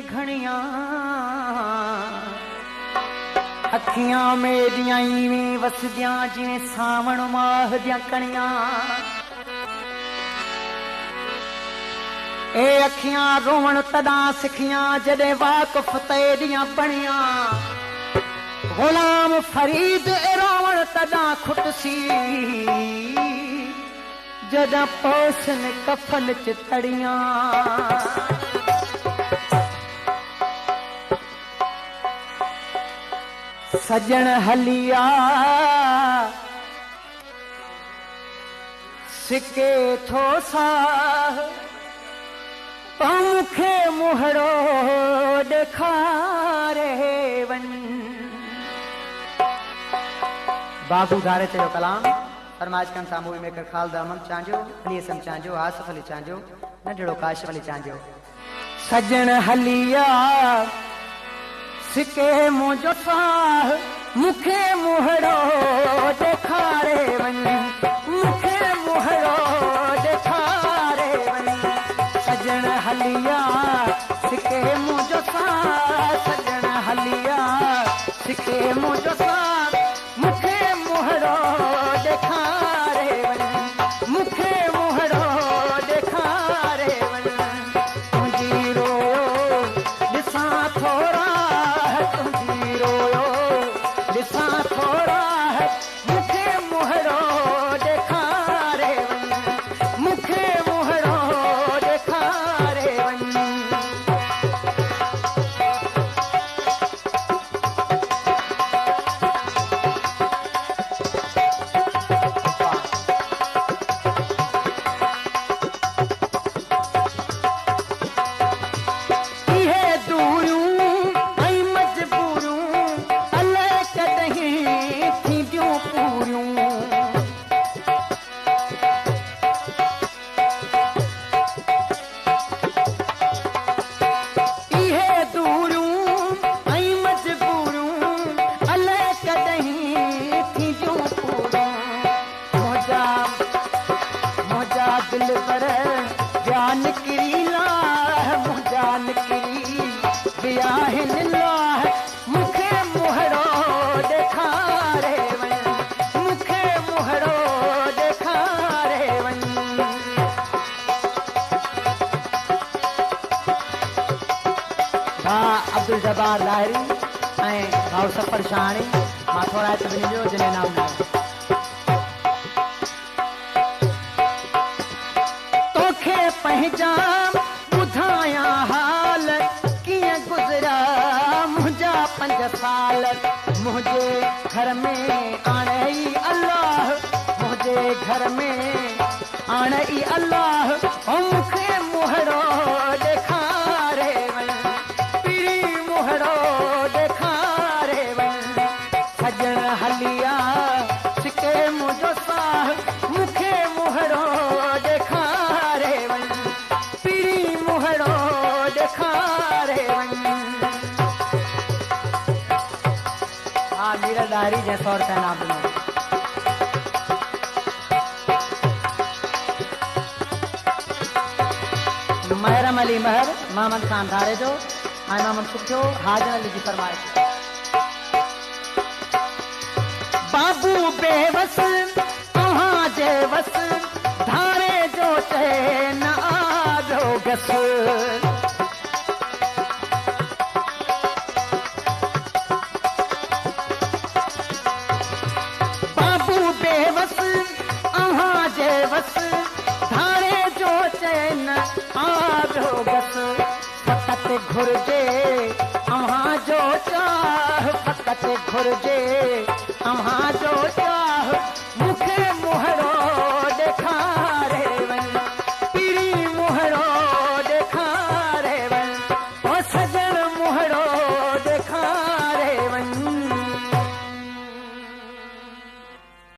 घणिया अखियां मेरियां इवें वसदियां जिवें सावण माह दियां कणियां। ए अखियां रोवण तदा सिखियां जदे वाकफ तेरियां बणियां। गुलाम फरीद रोवण तदा खुटसी जदा पोसन कफन च तड़ियां। सजन हलिया सिके थो साह मुखे मुहड़ो ॾेखारे वन। बाबू धारे ते कलाम फरमाइश कन सा मूवी मेकर खालद अहमद चांजो, अली असम चांजो, आसिफ अली चांजो, नंढड़ो काशिफ अली चांजो। सजन हलिया सिके मुझो साह मुखे मुहड़ो ॾेखारे वन, मुखे मुहड़ो ॾेखारे वन। सजन हलिया सिके मुझो साह, सजन हलिया सिके मुझो साह मुखे मुहड़ो ॾेखारे वन, मुखे मुहड़ो ॾेखारे वन। तुंहिंजी रोयो ॾिसां थोरा, मुखे मुहड़ो ॾेखारे वन, मुखे मुहड़ो ॾेखारे वन। इहे दूरियूं ऐं मजबूरियूं अलाए कॾहिं थींदियूं पूरियूं। इहे दूरियूं ऐं मजबूरियूं अलाए कॾहिं थींदियूं पूरियूं। मुंहिंजा दिल पर विया निकिरी लाह, मुंहिंजा निकिरी विया हिन लाह। मुखे मुहड़ो ॾेखारे वन, मुखे मुहड़ो ॾेखारे वन। भाउ अब्दुल जब्बार लाहिरी ऐं भाउ सफ़र शाहाणी माथोराय सभिनी जो जिने नाम नाम। तोखे पंहिंजा ॿुधायां हाल कीअं गुज़रा मुंहिंजा 5 साल। मुंहिंजे घर में आणे ई अल्लाह, मुंहिंजे घर में आणे ई अल्लाह। ओ मुखे मुहड़ो ॾेखारे वन, पीड़ी मुहड़ो ॾेखारे वन। सजन हलिया सिके मुझो साह मुखे मुहड़ो ॾेखारे वन, पीड़ी मुहड़ो ॾेखारे वन। हाँ मीरा डायरी जैसा और का नाम लो। महरम अली महर मोहम्मद खान धारे जो ऐं मोहम्मद सुठो हाजर अली जी फरमाइश। बाबू बेवस तव्हां जे वस धारे जो चए न आजो गस। बाबू बेवस अव्हां जे वस धारे जो चए न आजो गस। फक़त घुर्जे अव्हां जो चाह, फक़त घुर्जे अव्हां जो चाह।